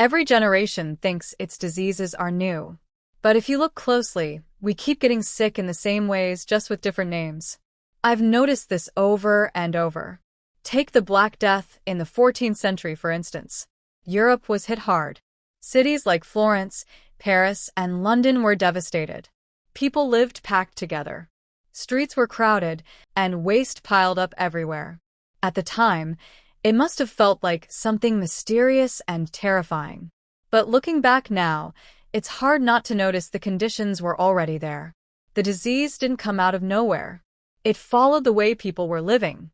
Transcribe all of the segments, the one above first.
Every generation thinks its diseases are new. But if you look closely, we keep getting sick in the same ways, just with different names. I've noticed this over and over. Take the Black Death in the 14th century, for instance. Europe was hit hard. Cities like Florence, Paris, and London were devastated. People lived packed together. Streets were crowded, and waste piled up everywhere. At the time, it must have felt like something mysterious and terrifying. But looking back now, it's hard not to notice the conditions were already there. The disease didn't come out of nowhere. It followed the way people were living.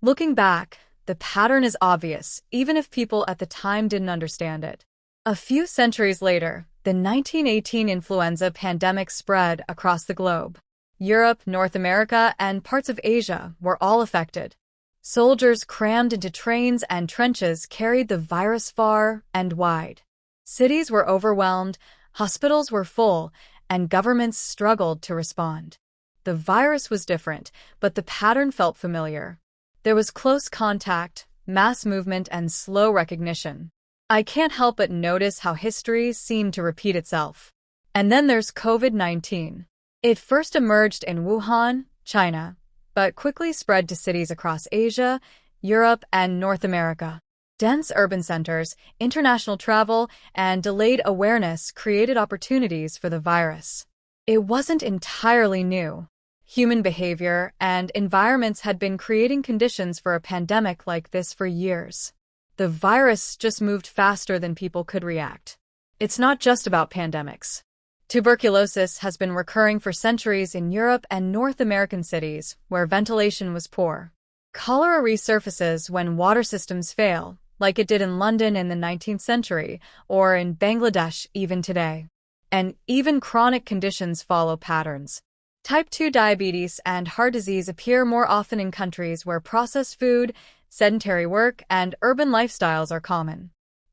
Looking back, the pattern is obvious, even if people at the time didn't understand it. A few centuries later, the 1918 influenza pandemic spread across the globe. Europe, North America, and parts of Asia were all affected. Soldiers crammed into trains and trenches carried the virus far and wide. Cities were overwhelmed, hospitals were full, and governments struggled to respond. The virus was different, but the pattern felt familiar. There was close contact, mass movement, and slow recognition. I can't help but notice how history seemed to repeat itself. And then there's COVID-19. It first emerged in Wuhan, China, but quickly spread to cities across Asia, Europe, and North America. Dense urban centers, international travel, and delayed awareness created opportunities for the virus. It wasn't entirely new. Human behavior and environments had been creating conditions for a pandemic like this for years. The virus just moved faster than people could react. It's not just about pandemics. Tuberculosis has been recurring for centuries in Europe and North American cities, where ventilation was poor. Cholera resurfaces when water systems fail, like it did in London in the 19th century, or in Bangladesh even today. And even chronic conditions follow patterns. Type 2 diabetes and heart disease appear more often in countries where processed food, sedentary work, and urban lifestyles are common.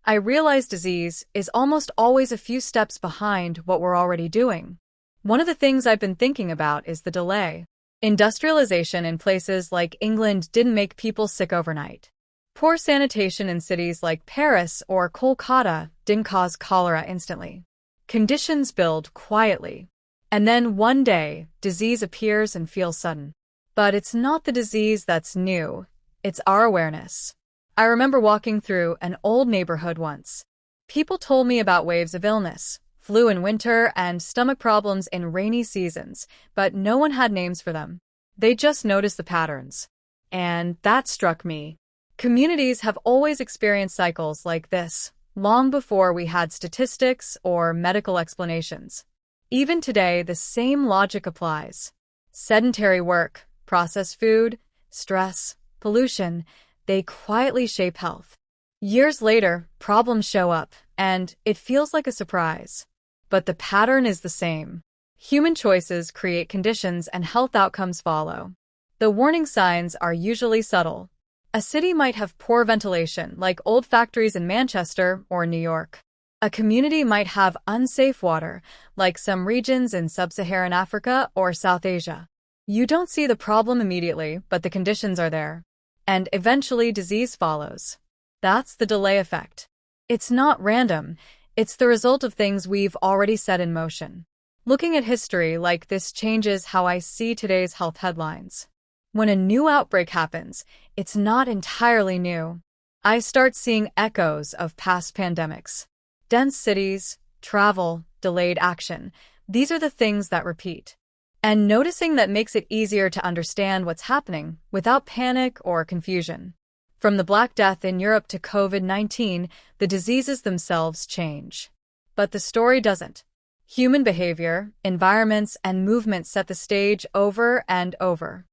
I realize disease is almost always a few steps behind what we're already doing. One of the things I've been thinking about is the delay. Industrialization in places like England didn't make people sick overnight. Poor sanitation in cities like Paris or Kolkata didn't cause cholera instantly. Conditions build quietly. And then one day, disease appears and feels sudden. But it's not the disease that's new, it's our awareness. I remember walking through an old neighborhood once. People told me about waves of illness, flu in winter, and stomach problems in rainy seasons, but no one had names for them. They just noticed the patterns. And that struck me. Communities have always experienced cycles like this, long before we had statistics or medical explanations. Even today, the same logic applies. Sedentary work, processed food, stress, pollution, they quietly shape health. Years later, problems show up, and it feels like a surprise. But the pattern is the same. Human choices create conditions and health outcomes follow. The warning signs are usually subtle. A city might have poor ventilation, like old factories in Manchester or New York. A community might have unsafe water, like some regions in sub-Saharan Africa or South Asia. You don't see the problem immediately, but the conditions are there. And eventually disease follows. That's the delay effect. It's not random, it's the result of things we've already set in motion. Looking at history like this changes how I see today's health headlines. When a new outbreak happens, it's not entirely new. I start seeing echoes of past pandemics. Dense cities, travel, delayed action, these are the things that repeat. And noticing that makes it easier to understand what's happening without panic or confusion. From the Black Death in Europe to COVID-19, the diseases themselves change. But the story doesn't. Human behavior, environments, and movements set the stage over and over.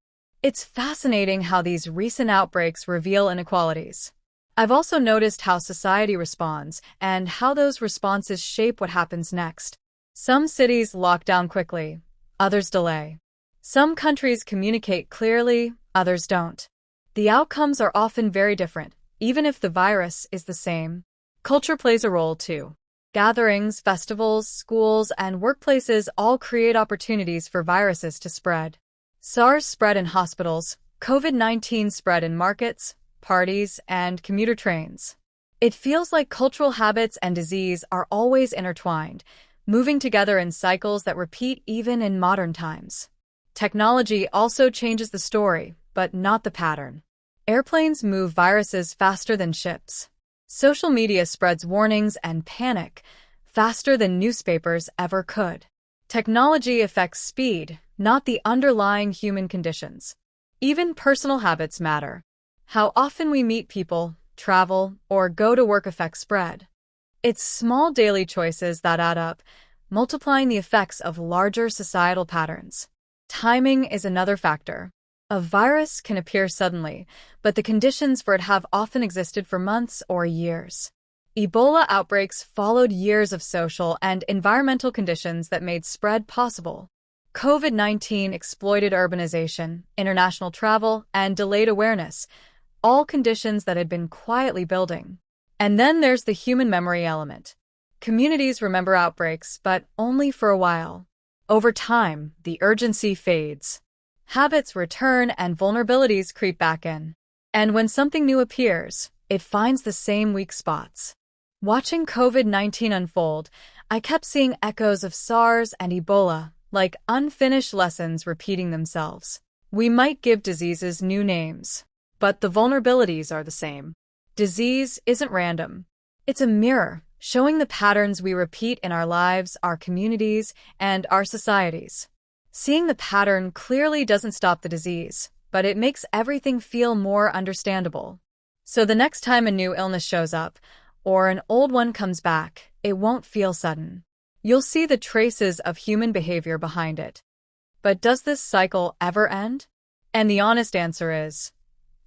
It's fascinating how these recent outbreaks reveal inequalities. I've also noticed how society responds and how those responses shape what happens next. Some cities lock down quickly, others delay. Some countries communicate clearly, others don't. The outcomes are often very different, even if the virus is the same. Culture plays a role too. Gatherings, festivals, schools, and workplaces all create opportunities for viruses to spread. SARS spread in hospitals, COVID-19 spread in markets, parties, and commuter trains. It feels like cultural habits and disease are always intertwined, moving together in cycles that repeat even in modern times. Technology also changes the story, but not the pattern. Airplanes move viruses faster than ships. Social media spreads warnings and panic faster than newspapers ever could. Technology affects speed, not the underlying human conditions. Even personal habits matter. How often we meet people, travel, or go to work affects spread. It's small daily choices that add up, multiplying the effects of larger societal patterns. Timing is another factor. A virus can appear suddenly, but the conditions for it have often existed for months or years. Ebola outbreaks followed years of social and environmental conditions that made spread possible. COVID-19 exploited urbanization, international travel, and delayed awareness, all conditions that had been quietly building. And then there's the human memory element. Communities remember outbreaks, but only for a while. Over time, the urgency fades. Habits return and vulnerabilities creep back in. And when something new appears, it finds the same weak spots. Watching COVID-19 unfold, I kept seeing echoes of SARS and Ebola, like unfinished lessons repeating themselves. We might give diseases new names, but the vulnerabilities are the same. Disease isn't random. It's a mirror, showing the patterns we repeat in our lives, our communities, and our societies. Seeing the pattern clearly doesn't stop the disease, but it makes everything feel more understandable. So the next time a new illness shows up, or an old one comes back, it won't feel sudden. You'll see the traces of human behavior behind it. But does this cycle ever end? And the honest answer is,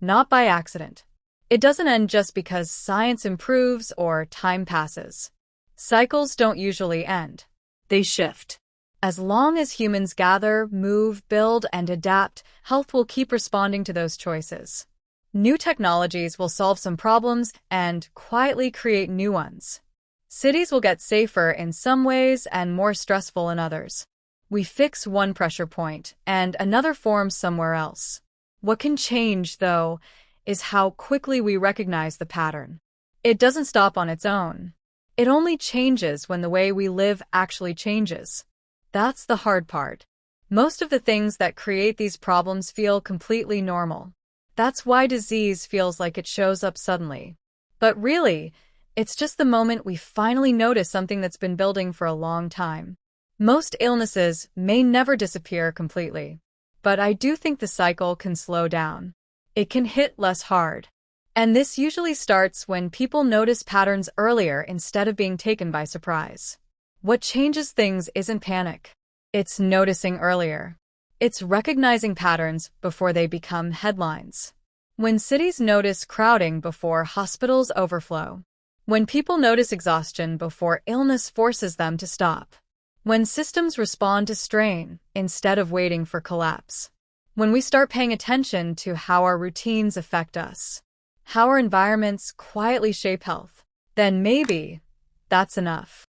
not by accident. It doesn't end just because science improves or time passes. Cycles don't usually end. They shift. As long as humans gather, move, build, and adapt, health will keep responding to those choices. New technologies will solve some problems and quietly create new ones. Cities will get safer in some ways and more stressful in others. We fix one pressure point, and another forms somewhere else. What can change, though, is how quickly we recognize the pattern. It doesn't stop on its own. It only changes when the way we live actually changes. That's the hard part. Most of the things that create these problems feel completely normal. That's why disease feels like it shows up suddenly. But really, it's just the moment we finally notice something that's been building for a long time. Most illnesses may never disappear completely, but I do think the cycle can slow down. It can hit less hard. And this usually starts when people notice patterns earlier instead of being taken by surprise. What changes things isn't panic. It's noticing earlier. It's recognizing patterns before they become headlines. When cities notice crowding before hospitals overflow. When people notice exhaustion before illness forces them to stop. When systems respond to strain instead of waiting for collapse. When we start paying attention to how our routines affect us. How our environments quietly shape health. Then maybe that's enough.